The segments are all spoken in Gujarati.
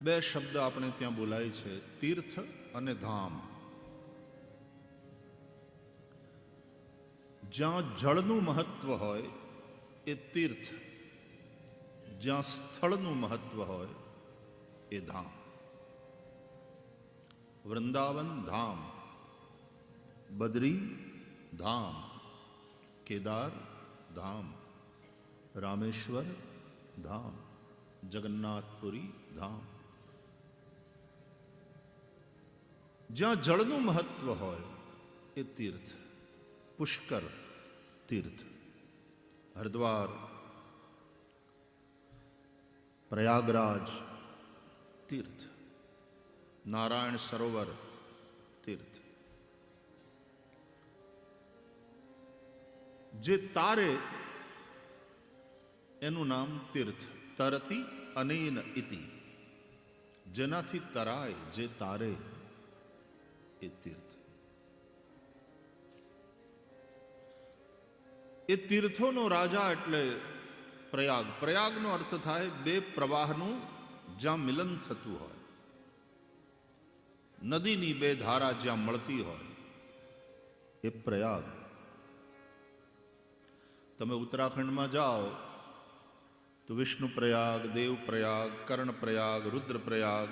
બે શબ્દ આપણે ત્યાં બોલાય છે, તીર્થ અને ધામ. જ્યાં જળનું મહત્વ હોય એ તીર્થ, જ્યાં સ્થળનું મહત્વ હોય એ ધામ. વૃંદાવન ધામ, બદ્રી ધામ, કેદાર ધામ, રામેશ્વર ધામ, જગન્નાથપુરી ધામ. જ્યાં જળનું મહત્વ હોય એ તીર્થ. પુષ્કર તીર્થ, હરિદ્વાર, પ્રયાગરાજ તીર્થ, નારાયણ સરોવર તીર્થ. જે તારે એનું નામ તીર્થ. તરતી અનેન ઇતિ, જેનાથી તરાય, જે તારે એ તીર્થ. એ તીર્થોનો રાજા એટલે પ્રયાગ. પ્રયાગનો અર્થ થાય બે પ્રવાહનું જ્યાં મિલન થતું હોય, નદીની બે ધારા જ્યાં મળતી હોય એ પ્રયાગ. તમે ઉત્તરાખંડમાં જાઓ તો વિષ્ણુ પ્રયાગ, દેવ પ્રયાગ, કર્ણ પ્રયાગ, રુદ્ર પ્રયાગ,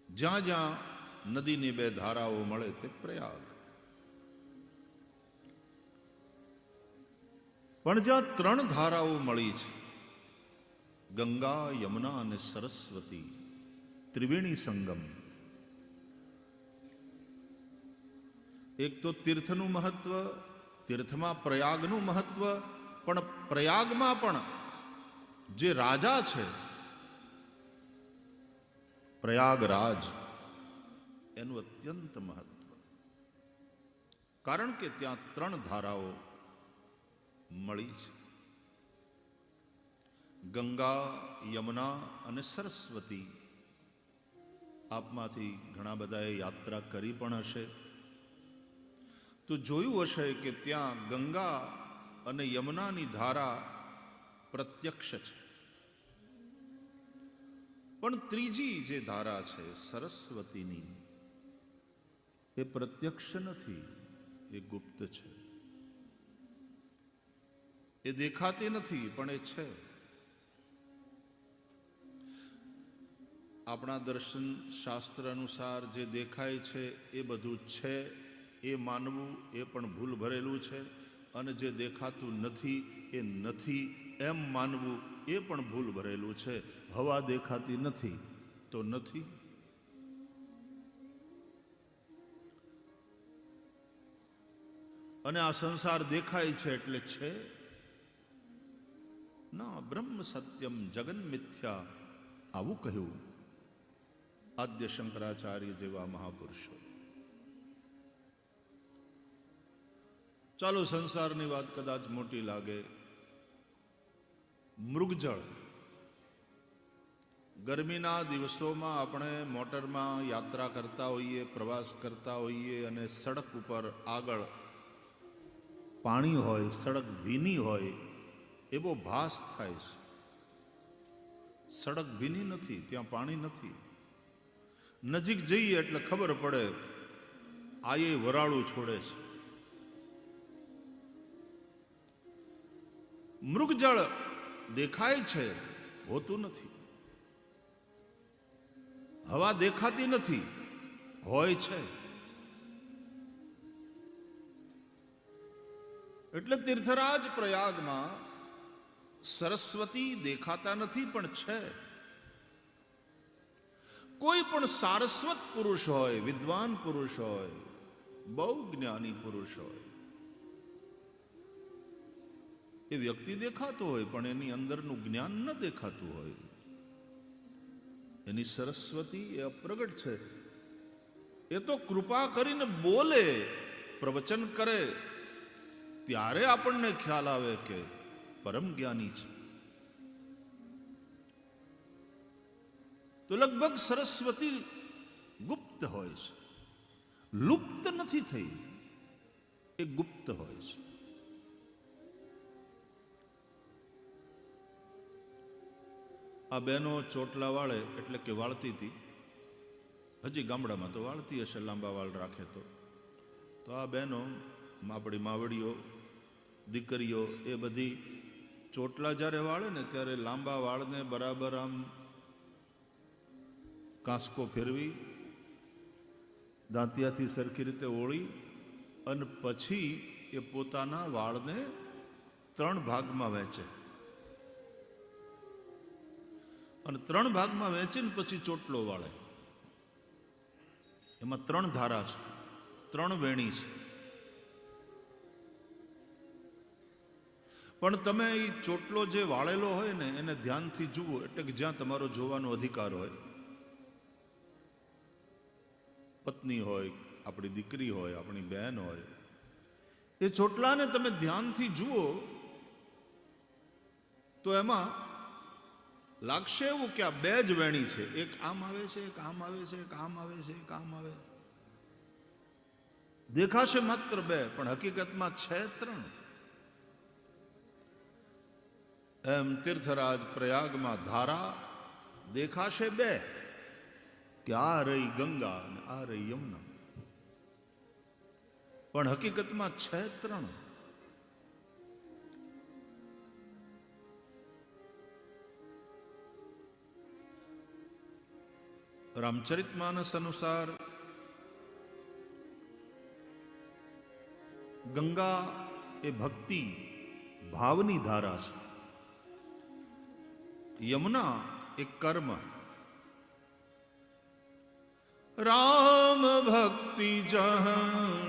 જ્યાં જ્યાં નદીની બે ધારાઓ મળે તે પ્રયાગ. પણ જ્યાં ત્રણ ધારાઓ મળી છે, ગંગા, યમુના અને સરસ્વતી, ત્રિવેણી સંગમ. એક તો તીર્થનું મહત્વ, તીર્થમાં પ્રયાગનું મહત્વ, પણ પ્રયાગમાં પણ જે રાજા છે પ્રયાગરાજ, એનું અત્યંત મહત્વ. કારણ કે ત્યાં ત્રણ ધારાઓ મળી છે, ગંગા, યમુના અને સરસ્વતી. આપમાંથી ઘણા બધાએ યાત્રા કરી પણ હશે તો જોયું હશે કે ત્યાં ગંગા અને યમુનાની ધારા પ્રત્યક્ષ છે, પણ ત્રીજી જે ધારા છે સરસ્વતીની, એ પ્રત્યક્ષ નથી, એ ગુપ્ત છે. એ દેખાતી નથી પણ એ છે. આપણા દર્શન શાસ્ત્ર અનુસાર જે દેખાય છે એ બધું છે, એ માનવું એ પણ ભૂલ ભરેલું છે, અને જે દેખાતું નથી એ નથી એમ માનવું એ પણ ભૂલ ભરેલું છે. હવા દેખાતી નથી તો નથી. અને આ સંસાર દેખાય છે એટલે છે ના. બ્રહ્મ સત્યમ જગન મિથ્યા, આવું કહ્યું આદ્ય શંકરાચાર્ય જેવા મહાપુરુષો. ચાલો, સંસારની વાત કદાચ મોટી લાગે. મૃગજળ. ગરમીના દિવસોમાં આપણે મોટરમાં યાત્રા કરતા હોઈએ, પ્રવાસ કરતા હોઈએ, અને સડક ઉપર આગળ પાણી હોય, સડક ભીની હોય, એવો ભાસ થાય છે. સડક ભીની નથી, ત્યાં પાણી નથી. નજીક જઈએ એટલે ખબર પડે આ એ વરાળું છોડે છે. મૃગજળ દેખાય છે, હોતું નથી. હવા દેખાતી નથી, હોય છે. એટલે તીર્થરાજ પ્રયાગમાં સરસ્વતી દેખાતા નથી પણ છે. કોઈ પણ સારસ્વત પુરુષ હોય, વિદ્વાન પુરુષ હોય, બહુ જ્ઞાની પુરુષ હોય, એ વ્યક્તિ દેખાતો હોય પણ એની અંદરનું જ્ઞાન ન દેખાતું હોય. એની સરસ્વતી એ અપ્રગટ છે. એ તો કૃપા કરીને બોલે, પ્રવચન કરે, ત્યારે આપણને ખ્યાલ આવે કે પરમ જ્ઞાની છે. તો લગભગ સરસ્વતી ગુપ્ત હોય છે, લુપ્ત નથી થઈ, એ ગુપ્ત હોય છે. આ બહેનો ચોટલા વાળે એટલે કે વાળતી હતી, હજી ગામડામાં તો વાળતી હશે, લાંબા વાળ રાખે તો આ બહેનો આપણી માવડીઓ દીકરીઓ એ બધી ચોટલા જ્યારે વાળે ને ત્યારે લાંબા વાળને બરાબર આમ કાંસકો ફેરવી દાંતિયાથી સરખી રીતે ઓળી અને પછી એ પોતાના વાળને 3 ભાગમાં વહેંચે અને 3 ભાગમાં વહેંચીને પછી ચોટલો વાળે. એમાં 3 ધારા છે, 3 વેણી છે. પણ તમે એ ચોટલો જે વાળેલો હોય ને એને ધ્યાનથી જુઓ, એટલે કે જ્યાં તમારો જોવાનો અધિકાર હોય, પત્ની હોય, આપણી દીકરી હોય, આપણી બહેન હોય, એ ચોટલાને તમે ધ્યાનથી જુઓ તો એમાં લાગશે એવું કે આ 2 જ વેણી છે, એક આમ આવે છે, એક આમ આવે છે, એક આમ આવે છે, એક આમ આવે. દેખાશે માત્ર 2 પણ હકીકતમાં છે 3. એમ તીર્થરાજ પ્રયાગમાં ધારા દેખાશે 2 કે આ રહી ગંગા અને આ રહી યમુના, પણ હકીકતમાં છે 3. રામચરિતમાનસ અનુસાર ગંગા એ ભક્તિ ભાવની ધારા છે, યમુના એ કર્મ. રામ ભક્તિ જહાં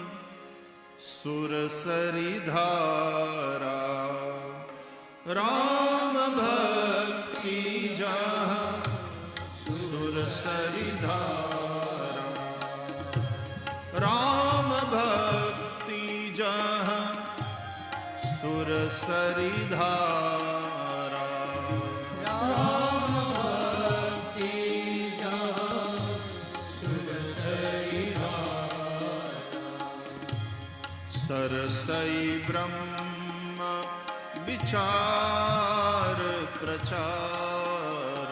સુરસરી ધારા, રામ ભક્તિ જહાં સુરસરી ધારા, રામ ભક્તિ જહાં સુરસરી ધારા, રામ ભક્તિ જહાં સુરસરી ધારા, સરસઈ બ્રહ્મ વિચાર પ્રચારા,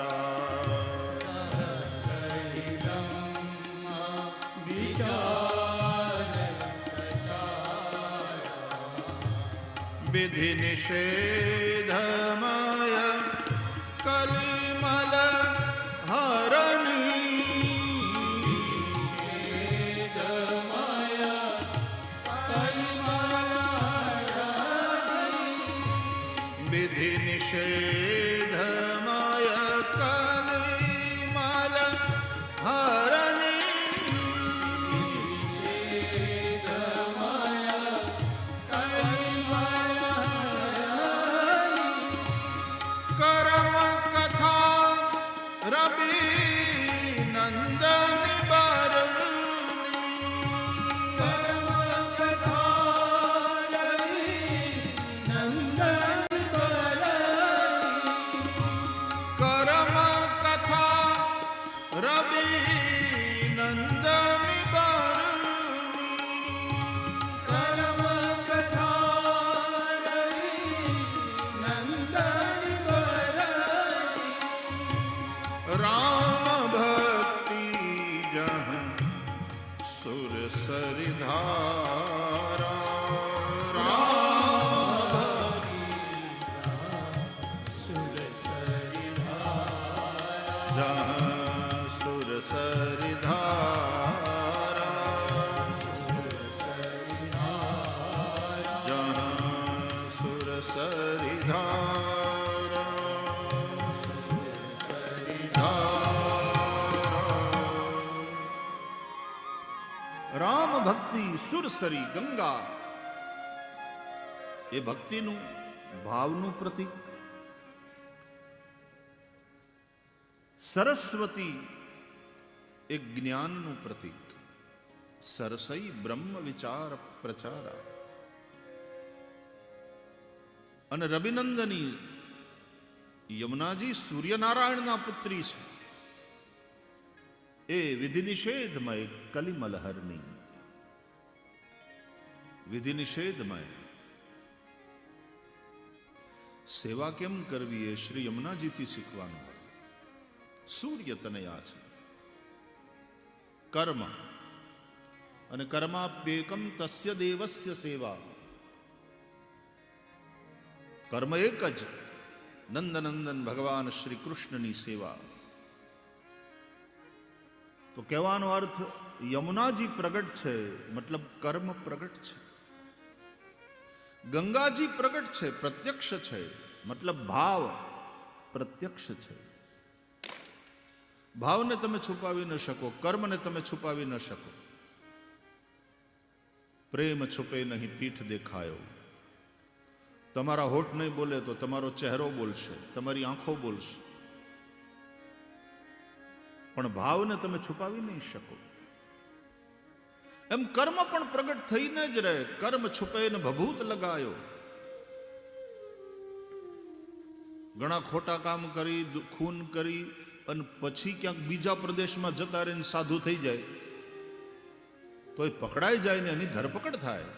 વિધિ નિષેધમય કલિમલ હરની, વિધિ નિષેધમય કલિમલ હરની, કર્મ કથા રવિ નંદન બરની, કર્મ કથા રવિ નંદન બરની, કર્મ કથા રવિ નંદન બરની, કર્મ કથા રવિ નંદન બરની, રામ ભક્તિ જહાં સુરસરી ધારા, રામ ભક્તિ સુરસરી ધારા, જહાં સુરસરી ધારા, સુરસરી ધારા, જહાં સુરસરી ધારા, સુરસરી ધારા. રામ ભક્તિ સુરસરી ગંગા એ ભક્તિનું ભાવનું પ્રતીક, સરસ્વતી એ જ્ઞાનનું પ્રતીક, સરસઈ બ્રહ્મ વિચાર પ્રચારા, અને રવિનંદની યમુનાજી સૂર્યનારાયણના પુત્રી છે, એ વિધિ નિષેધમય કલિમલહરની, વિધિ નિષેધમય. સેવા કેમ કરવી એ શ્રી યમુનાજીથી શીખવાનું હોય. સૂર્ય તનયા છે. કર્મ અને કર્માપ્યેકમ તસ્ય દેવસ્ય સેવા. કર્મ એક જ, નંદનંદન ભગવાન શ્રી કૃષ્ણની સેવા. તો કહેવાનો અર્થ યમુનાજી પ્રગટ છે મતલબ કર્મ પ્રગટ છે. ગંગાજી પ્રગટ છે, પ્રત્યક્ષ છે મતલબ ભાવ પ્રત્યક્ષ છે. ભાવને તમે છુપાવી ન શકો, કર્મને તમે છુપાવી ન શકો. પ્રેમ છુપે નહીં પીઠ દેખાયો. તમારા હોઠ નહીં બોલે તો તમારો ચહેરો બોલશે, તમારી આંખો બોલશે, પણ ભાવને તમે છુપાવી નહીં શકો. એમ કર્મ પણ પ્રગટ થઈને જ રહે. કર્મ છુપે ને ભભૂત લગાયો. ઘણા ખોટા કામ કરી, ખૂન કરી અને પછી ક્યાંક બીજા પ્રદેશમાં જતા રહીને સાધુ થઈ જાય તો એ પકડાઈ જાય ને એની ધરપકડ થાય.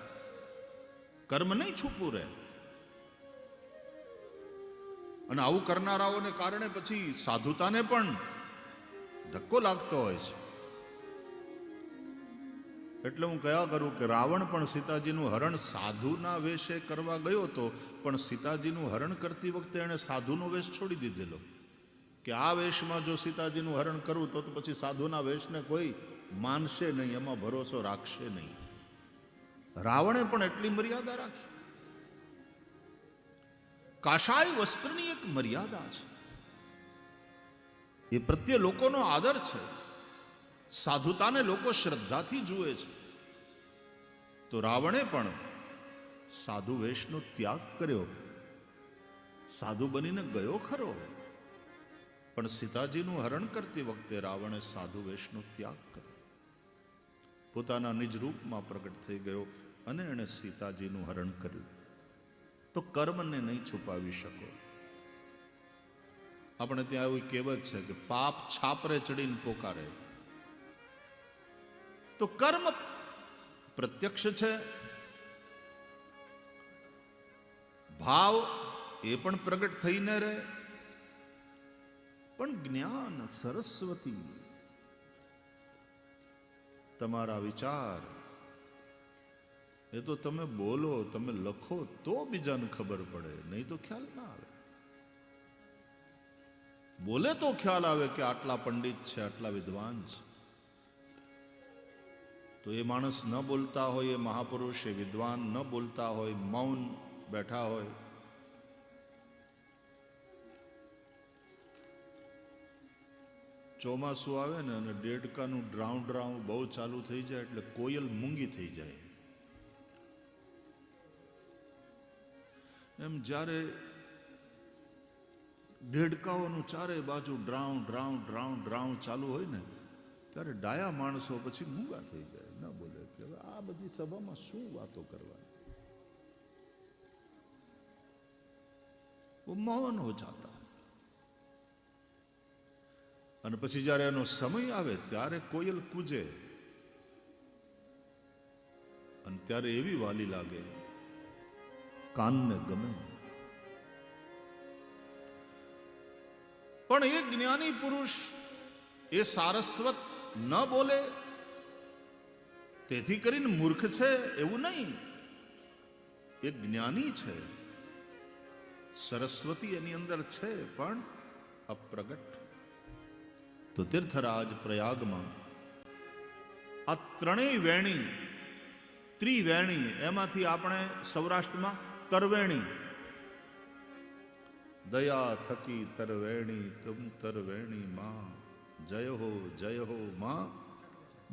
કર્મ નહીં છુપવું રહે. અને આવું કરનારાઓને કારણે પછી સાધુતાને પણ ધક્કો લાગતો હોય છે. એટલે હું કયા કરું કે રાવણ પણ સીતાજીનું હરણ સાધુના વેશે કરવા ગયો હતો, પણ સીતાજીનું હરણ કરતી વખતે એણે સાધુનો વેશ છોડી દીધેલો કે આ વેશમાં જો સીતાજીનું હરણ કરું તો પછી સાધુના વેશને કોઈ માનશે નહીં, એમાં ભરોસો રાખશે નહીં. રાવણે પણ એટલી મર્યાદા રાખી. કાશાય વસ્ત્રની એક મર્યાદા છે, એ પ્રત્યે લોકોનો આદર છે. સાધુતાને લોકો શ્રદ્ધાથી જુએ છે. તો રાવણે પણ સાધુ વેશનો ત્યાગ કર્યો. સાધુ બનીને ગયો ખરો, પણ સીતાજીનું હરણ કરતી વખતે રાવણે સાધુ વેશનો ત્યાગ કર્યો. પોતાના નિજ રૂપમાં પ્રગટ થઈ ગયો અને એણે સીતાજીનું હરણ કર્યું. તો કર્મને નહીં છુપાવી શકો. આપણે ત્યાં એવી કહેવત છે કે પાપ છાપરે ચડીને પોકારે. તો કર્મ પ્રત્યક્ષ છે, ભાવ એ પણ પ્રગટ થઈને રહે, પણ જ્ઞાન સરસ્વતી તમારા વિચાર એ તો તમે બોલો, તમે લખો તો બીજાને ખબર પડે, નહીં તો ખ્યાલ ના આવે. બોલે તો ખ્યાલ આવે કે આટલા પંડિત છે, આટલા વિદ્વાન છે. તો એ માણસ ન બોલતા હોય, એ મહાપુરુષ, એ વિદ્વાન ન બોલતા હોય, મૌન બેઠા હોય. ચોમાસું આવે ને અને દેડકાનું ડ્રાઉં ડ્રાઉં બહુ ચાલુ થઈ જાય એટલે કોયલ મૂંગી થઈ જાય. એમ જ્યારે દેડકાઓનું ચારે બાજુ ડ્રાઉં ડ્રાઉં ડ્રાઉં ડ્રાઉં ચાલુ હોય ને ત્યારે ડાયા માણસો પછી મૂંગા થઈ જાય, ન બોલે કે આ બધી સભામાં શું વાતો કરવાની. મૌન હો જાતા. અને પછી જ્યારે એનો સમય આવે ત્યારે કોયલ કૂજે અને ત્યારે એવી વાલી લાગે, કાનને ગમે. પણ એ જ્ઞાની પુરુષ એ સારસ્વત ન બોલે તેથી કરીને મૂર્ખ છે એવું નહીં. એ જ્ઞાની છે, સરસ્વતી એની અંદર છે પણ અપ્રગટ. તો તીર્થરાજ પ્રયાગમાં આ ત્રણેય વેણી, ત્રિવેણી, એમાંથી આપણે સૌરાષ્ટ્રમાં તરવેણી, દયા થકી તરવેણી તુમ તરવેણી માં, જય હો માં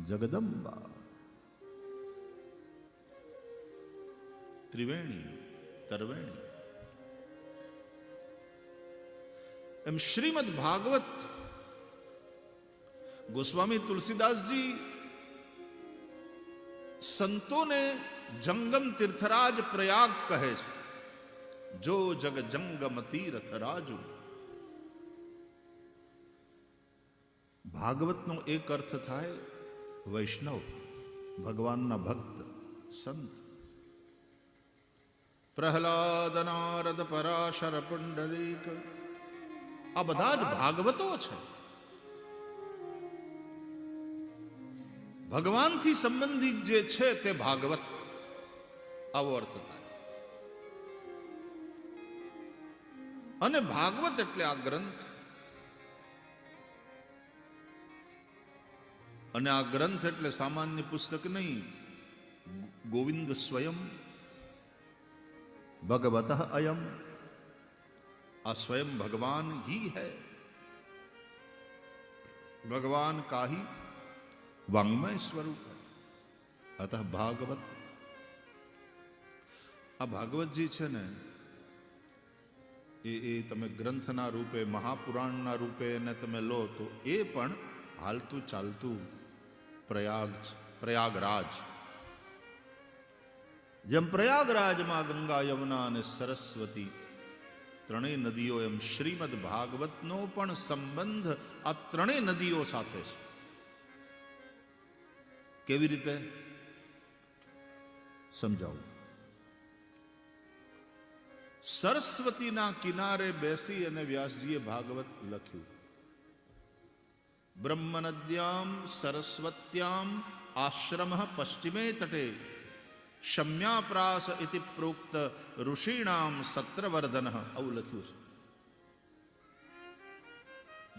જગદંબા. ત્રિવેણી તરવેણી. એમ શ્રીમદ ભાગવત ગોસ્વામી તુલસીદાસજી સંતોને જંગમ તીર્થરાજ પ્રયાગ કહે છે. જો જગ જંગમ તીર્થ રાજુ. ભાગવતનો એક અર્થ થાય વૈષ્ણવ, ભગવાનના ભક્ત, સંત. પ્રહલાદ, નારદ, પરાશર, પુંડરીક આ બધા જ ભાગવતો છે. ભગવાનથી સંબંધિત જે છે તે ભાગવત, આવો અર્થ થાય. અને ભાગવત એટલે આ ગ્રંથ. અને આ ગ્રંથ એટલે સામાન્ય પુસ્તક નહીં. ગોવિંદ સ્વયં ભગવત અયમ, આ સ્વયં ભગવાન ही है. भगवान का ही वांग्मय स्वरूप है. अतः भागवत. આ ભાગવતજી છે ને એ તમે ગ્રંથના રૂપે, મહાપુરાણના રૂપે એને તમે લો તો એ પણ હાલતું ચાલતું પ્રયાગરાજ. જેમ પ્રયાગરાજમાં ગંગા, યમુના અને સરસ્વતી ત્રણેય નદીઓ, એમ શ્રીમદ ભાગવતનો પણ સંબંધ આ ત્રણેય નદીઓ સાથે છે. કેવી રીતે સમજાવું? સરસ્વતીના કિનારે બેસી અને વ્યાસજીએ ભાગવત લખ્યું. બ્રહ્મનદ્યામ સરસ્વત્યામ આશ્રમ પશ્ચિમે તટે શમ્યાપ્રાસ ઇતિ પ્રોક્ત ઋષિણામ સત્રવર્ધન, આવું લખ્યું છે.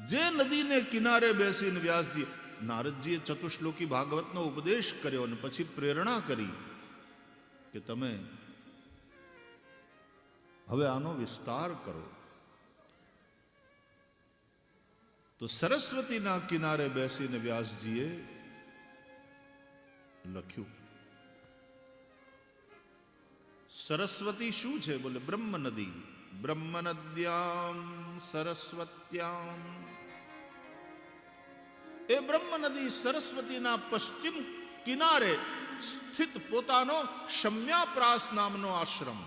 જે નદીને કિનારે બેસીને વ્યાસજી, નારદજીએ ચતુશ્લોકી ભાગવતનો ઉપદેશ કર્યો અને પછી પ્રેરણા કરી કે તમે હવે આનો વિસ્તાર કરો. તો સરસ્વતીના કિનારે બેસીને વ્યાસજીએ લખ્યું. સરસ્વતી શું છે? બોલે બ્રહ્મ નદી. બ્રહ્મ નદ્યામ સરસ્વત્યામ. એ બ્રહ્મ નદી સરસ્વતીના પશ્ચિમ કિનારે સ્થિત પોતાનો શમ્યાપ્રાસ નામનો આશ્રમ.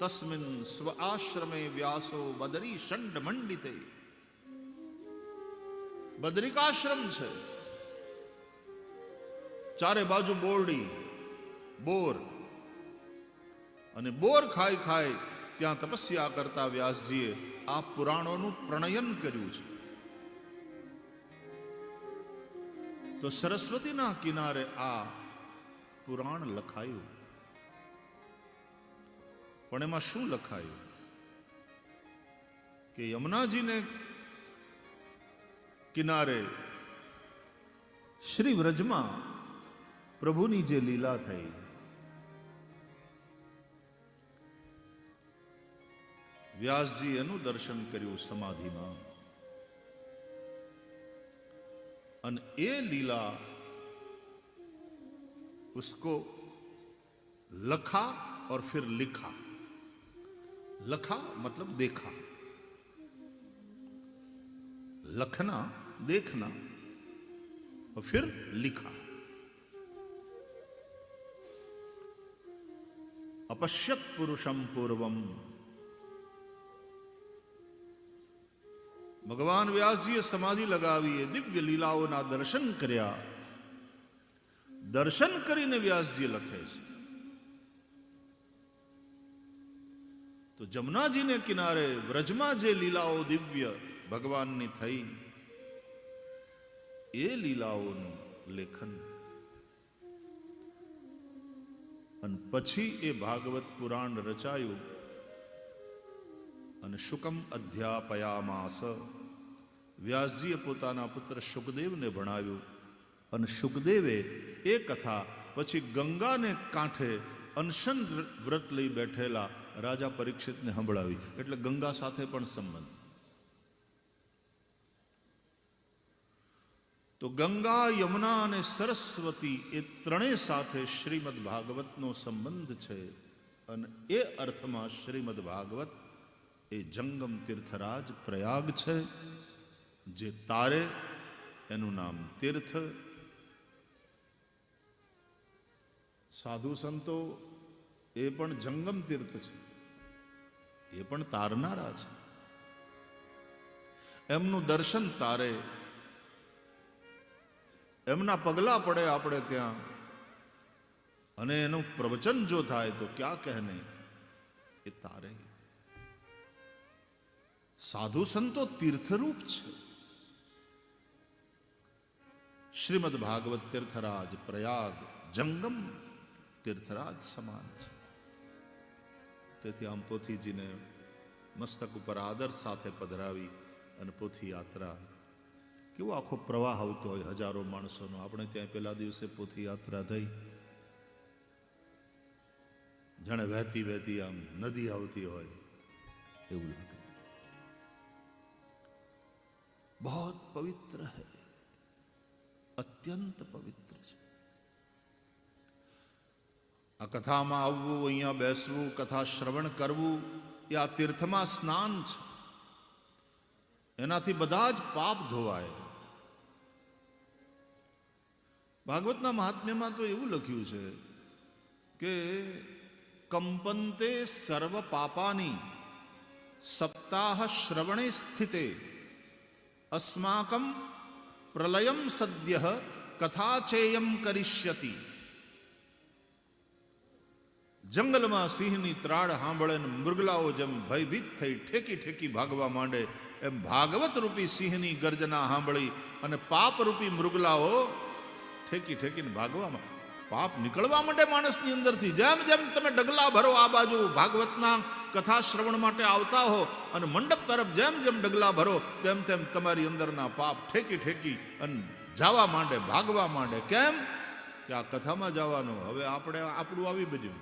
તસ્મિન સ્વ આશ્રમે વ્યાસો બદરી શંડ મંડિતે. બદરિકાશ્રમ છે, ચારે બાજુ બોરડી, બોર, અને બોર ખાઈ ખાઈ ત્યાં તપસ્યા કરતા વ્યાસજીએ આ પુરાણોનું પ્રણયન કર્યું છે. તો સરસ્વતીના કિનારે આ પુરાણ લખાયું. પણ એમાં શું લખાયું કે યમુનાજીને કિનારે શ્રી વ્રજમાં પ્રભુની જે લીલા થઈ, વ્યાસજી એનું દર્શન કર્યું સમાધિમાં. અને એ લીલા उसको लखा और फिर लिखा. लखा मतलब देखा, लखना देखना, और फिर लिखा. अपश्यत पुरुषम पूर्वम. ભગવાન વ્યાસજીએ સમાધિ લગાવી, દિવ્ય લીલાઓના દર્શન કર્યા. દર્શન કરીને વ્યાસજી લખે છે. તો જમુનાજીને કિનારે વ્રજમાં જે લીલાઓ દિવ્ય ભગવાનની થઈ, એ લીલાઓનું લેખન. અને પછી એ ભાગવત પુરાણ રચાયું અને શુકમ અધ્યાપયામાસ. વ્યાસજીએ પોતાના પુત્ર શુકદેવને ભણાવ્યું અને શુકદેવે એ કથા પછી ગંગાને કાંઠે અનશન વ્રત લઈ બેઠેલા રાજા પરીક્ષિતને સંભળાવી. એટલે ગંગા સાથે પણ સંબંધ. તો ગંગા, યમુના અને સરસ્વતી એ ત્રણેય સાથે શ્રીમદ ભાગવતનો સંબંધ છે. અને એ અર્થમાં શ્રીમદ ભાગવત એ જંગમ તીર્થરાજ પ્રયાગ છે. જે તારે એનું નામ તીર્થ. સાધુ સંતો એ પણ જંગમ તીર્થ છે, એ પણ તારનારા છે. એમનું દર્શન તારે, એમના પગલા પડે આપણે ત્યાં, અને એનું પ્રવચન જો થાય તો ક્યાં કહેને, એ તારે. સાધુ સંતો તીર્થરૂપ છે. શ્રીમદ ભાગવત તીર્થરાજ પ્રયાગ જંગમ તીર્થરાજ સમાન છે. તેથી આમ પોથીજીને મસ્તક ઉપર આદર સાથે પધરાવી અને પોથી યાત્રા, કેવો આખો પ્રવાહ આવતો હોય હજારો માણસોનો. આપણે ત્યાં પહેલા દિવસે પોથી યાત્રા થઈ, જાણે વહેતી વહેતી આમ નદી આવતી હોય એવું લાગે. બહુ પવિત્ર હૈ, અત્યંત પવિત્ર છે. આ કથામાં આવવું, અહીંયા બેસવું, કથા શ્રવણ કરવું એ આ તીર્થમાં સ્નાન છે. એનાથી બધા જ પાપ ધોવાય. ભાગવતના મહાત્મ્યમાં તો એવું લખ્યું છે કે કંપંતે સર્વ પાપાની સપ્તાહ શ્રવણે સ્થિતે અસ્માકમ પ્રલયમ સદ્ય કથાચેયમ કરિષ્યતિ. જંગલમાં સિંહની ત્રાડ સાંભળે ને મૃગલાઓ જેમ ભયભીત થઈ ઠેકી ઠેકી ભાગવા માંડે, એમ ભાગવત રૂપી સિંહની ગર્જના સાંભળી અને પાપ રૂપી મૃગલાઓ ઠેકી ઠેકીને ભાગવામાં, પાપ નીકળવા માંડે માણસની અંદરથી. જેમ જેમ તમે ડગલા ભરો આ બાજુ ભાગવતના કથા શ્રવણ માટે આવતા હો અને મંડપ તરફ જેમ જેમ ડગલા ભરો તેમ તેમ તમારી અંદરના પાપ ઠેકી ઠેકી અને જવા માંડે, ભાગવા માંડે. કેમ કે આ કથામાં જવાનું. હવે આપણે આપણું આવી બધું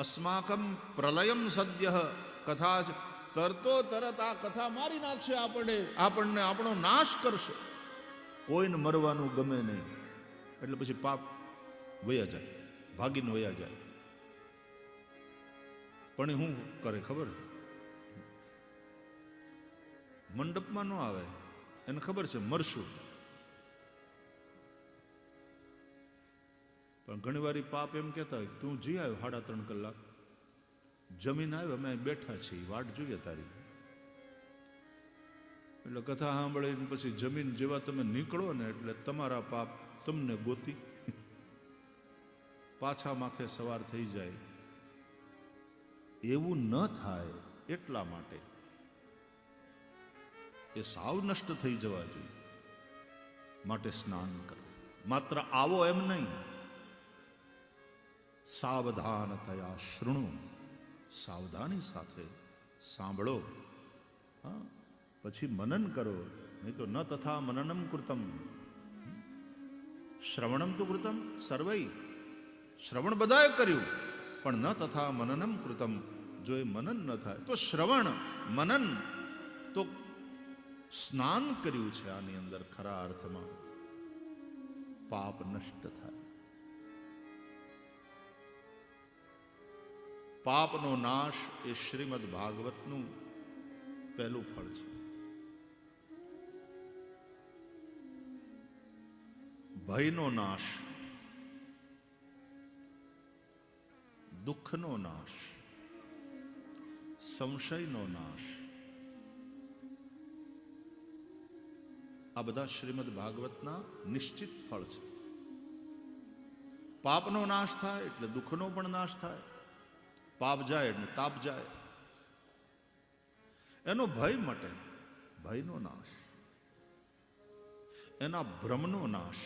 અસ્માકમ પ્રલયમ સદ્ય કથા જ તરતો તરત આ કથા મારી નાખશે, આપણને આપણો નાશ કરશે. કોઈને મરવાનું ગમે નહીં એટલે પછી પાપ વયા જાય, ભાગીને વયા જાય. પણ એ શું કરે ખબર? મંડપમાં ન આવે, એને ખબર છે મરશું. પણ ઘણી વાર પાપ એમ કહેતા હોય, તું જી આવ્યો 3.5 કલાક, જમીન આવ્યો, અમે બેઠા છીએ, વાટ જોઈએ તારી. એટલે કથા સાંભળીને પછી જમીન જેવા તમે નીકળો ને એટલે તમારા પાપ તમને ગોતી પાછા માથે સવાર થઈ જાય. એવું ન થાય એટલા માટે એ સાવ નષ્ટ થઈ જવા જોઈએ. માટે સ્નાન કરો. માત્ર આવો એમ નહીં, સાવધાન થયા શૃણુ, સાવધાની સાથે સાંભળો. હા, પછી મનન કરો. નહીં તો ન તથા મનનમ કૃતમ. શ્રવણમ તો કૃતમ સર્વૈ, શ્રવણ બધાએ કર્યું, પણ ન તથા મનનમ કૃતમ. જો એ મનન ન થાય તો શ્રવણ મનન તો સ્નાન કર્યું છે આની અંદર ખરા અર્થમાં, પાપ નષ્ટ થાય. પાપનો નાશ એ શ્રીમદ ભાગવતનું પહેલું ફળ છે. ભયનો નાશ, દુઃખનો નાશ, સંશયનો નાશ, આ બધા શ્રીમદ ભાગવતના નિશ્ચિત ફળ છે. પાપનો નાશ થાય એટલે દુઃખનો પણ નાશ થાય. પાપ જાય એટલે તાપ જાય. એનો ભય મટે, ભયનો નાશ. એના ભ્રમનો નાશ,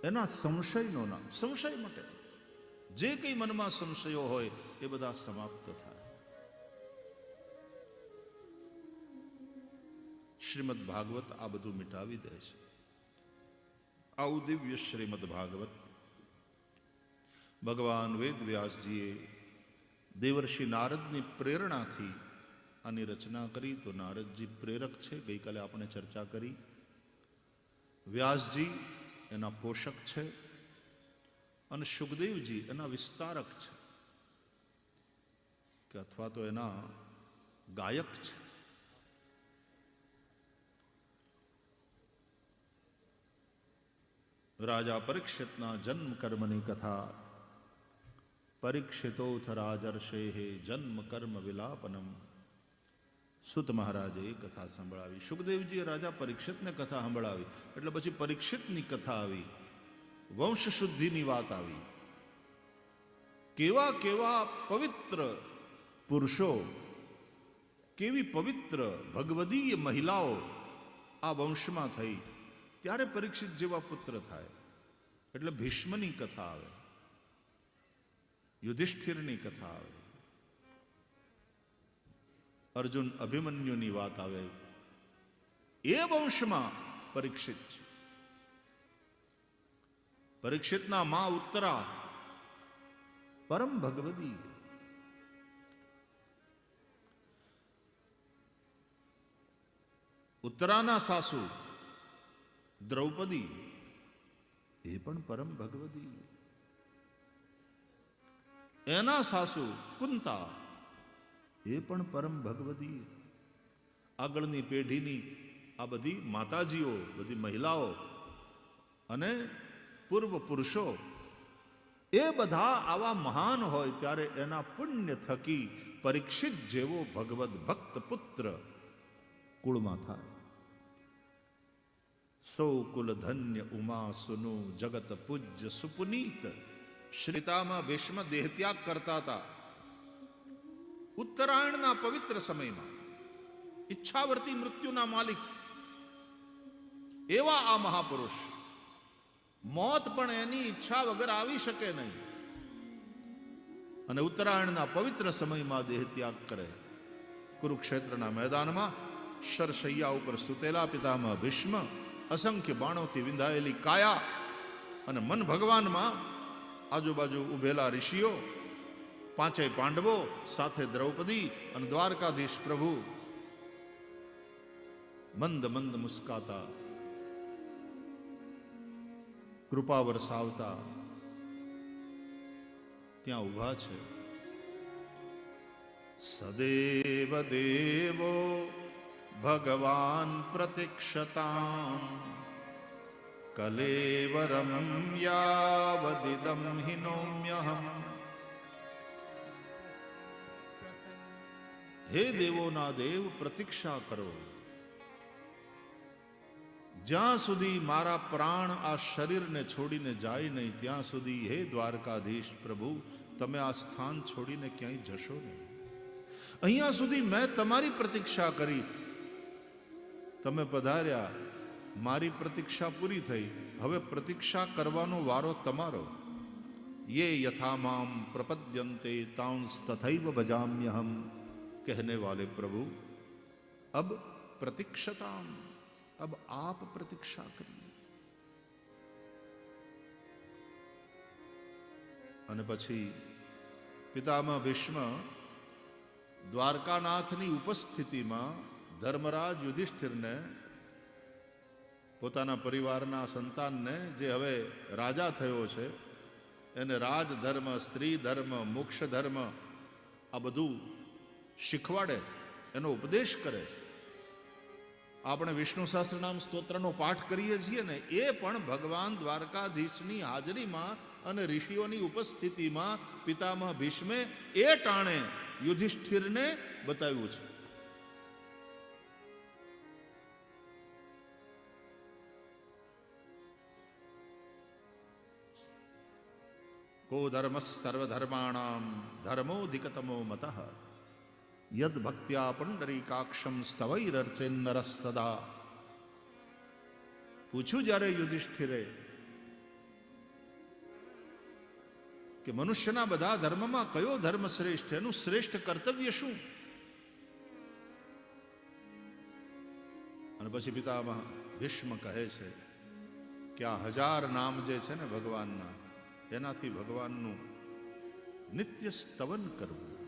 એના સંશયનો નાશ, સંશય મટે. જે કંઈ મનમાં સંશયો હોય એ બધા સમાપ્ત થાય. શ્રીમદ ભાગવત આ બધું મિટાવી દે છે. આવું દિવ્ય શ્રીમદ ભાગવત ભગવાન વેદ વ્યાસજીએ દેવર્ષિ નારદની પ્રેરણાથી આની રચના કરી. તો નારદજી પ્રેરક છે, ગઈકાલે આપણે ચર્ચા કરી. વ્યાસજી એના પોષક છે અને સુખદેવજી એના વિસ્તારક છે, કે અથવા તો એના ગાયક છે. રાજા પરીક્ષિતના જન્મ કર્મની કથા. પરીક્ષિતોથ રાજર્ષે જન્મ કર્મ વિલાપનમ. સુત મહારાજે એ કથા સંભળાવી. સુખદેવજીએ રાજા પરીક્ષિતને કથા સંભળાવી એટલે પછી પરીક્ષિતની કથા આવી, વંશ શુદ્ધિની વાત આવી. કેવા કેવા પવિત્ર પુરુષો, કેવી પવિત્ર ભગવદીય મહિલાઓ આ વંશમાં થઈ ત્યારે પરીક્ષિત જેવા પુત્ર થાય. એટલે ભીષ્મની કથા આવે, યુધિષ્ઠિરની કથા આવે, અર્જુન અભિમન્યુની વાત આવે. એ વંશમાં પરીક્ષિત છે. પરીક્ષિતના મા ઉત્તરા પરમ ભગવતી. ઉત્તરાના સાસુ દ્રૌપદી એ પણ પરમ ભગવતી. એના સાસુ કુંતા એ પણ પરમ ભગવતી. આગળની પેઢીની આ બધી માતાજીઓ, બધી મહિલાઓ અને પૂર્વ પુરુષો એ બધા આવા મહાન હોય ત્યારે એના પુણ્ય થકી પરીક્ષિત જેવો ભગવદ ભક્ત પુત્ર કુળમાં થાય. સૌ કુલ ધન્ય ઉમા સુનુ જગત પૂજ્ય સુપુનીત. શ્રીતામાં ભીષ્મ દેહત્યાગ કરતા હતા. ઉત્તરાયણના પવિત્ર સમયમાં ઈચ્છાવર્તી મૃત્યુના માલિક એવા આ મહાપુરુષ, મોત પણ એની ઈચ્છા વગર આવી શકે નહીં. અને ઉત્તરાયણના પવિત્ર સમયમાં દેહત્યાગ કરે. કુરુક્ષેત્રના મેદાનમાં શરશૈયા ઉપર સુતેલા પિતામહ ભીષ્મ, અસંખ્ય બાણોથી વિંધાયેલી કાયા અને મન ભગવાનમાં આજુબાજુ ઉભેલા ઋષિઓ, પાંચેય પાંડવો, સાથે દ્રૌપદી અને દ્વારકાધીશ પ્રભુ મંદ મંદ મુસ્કાતા, કૃપા વરસાવતા ત્યાં ઉભા છે. સદેવ દેવો ભગવાન પ્રતિક્ષતામ કલેવરમ યાવદિદમ હિનોમ્યહમ. હે દેવોના દેવ, પ્રતીક્ષા કરો. જ્યાં સુધી મારા પ્રાણ આ શરીરને છોડીને જાય નહીં ત્યાં સુધી હે દ્વારકાધીશ પ્રભુ, તમે આ સ્થાન છોડીને ક્યાંય જશો નહીં. અહીંયા સુધી મેં તમારી પ્રતીક્ષા કરી, તમે પધાર્યા, મારી પ્રતીક્ષા પૂરી થઈ. હવે પ્રતીક્ષા કરવાનો વારો તમારો. યે યથા મામ પ્રપદ્યન્તે તાંસ તથૈવ ભજામ્યહમ. कहने वाले प्रभु अब प्रतीक्षताम, अब आप प्रतीक्षा करिए. અને પછી પિતામહ ભીષ્મ દ્વારકાનાથની ઉપસ્થિતિમાં ધર્મરાજ યુધિષ્ઠિરને, પોતાના પરિવારના સંતાનને, જે હવે રાજા થયો છે, એને રાજધર્મ, સ્ત્રી ધર્મ, મોક્ષ ધર્મ આ બધું શીખવાડે, એનો ઉપદેશ કરે. આપણે વિષ્ણુ સહસ્ત્રનામ સ્તોત્રનો પાઠ કરીએ છીએ ને, એ પણ ભગવાન દ્વારકાધીશની હાજરીમાં અને ઋષિઓની ઉપસ્થિતિમાં પિતામહ ભીષ્મે એ ટાણે યુધિષ્ઠિરને બતાવ્યું છે. કો ધર્મ સર્વધર્માણામ ધર્મોધિકતમો મતઃ યદ ભક્ત્યા પુંડરીકાક્ષમ સ્તવૈરર્ચેન્નરઃ સદા. પૂછ્યું જ્યારે યુધિષ્ઠિરે કે મનુષ્યના બધા ધર્મમાં કયો ધર્મ શ્રેષ્ઠ, એનું શ્રેષ્ઠ કર્તવ્ય શું? અને પછી પિતામહ ભીષ્મ કહે છે કે આ 1000 નામ જે છે ને ભગવાનના, એનાથી ભગવાનનું નિત્ય સ્તવન કરવું.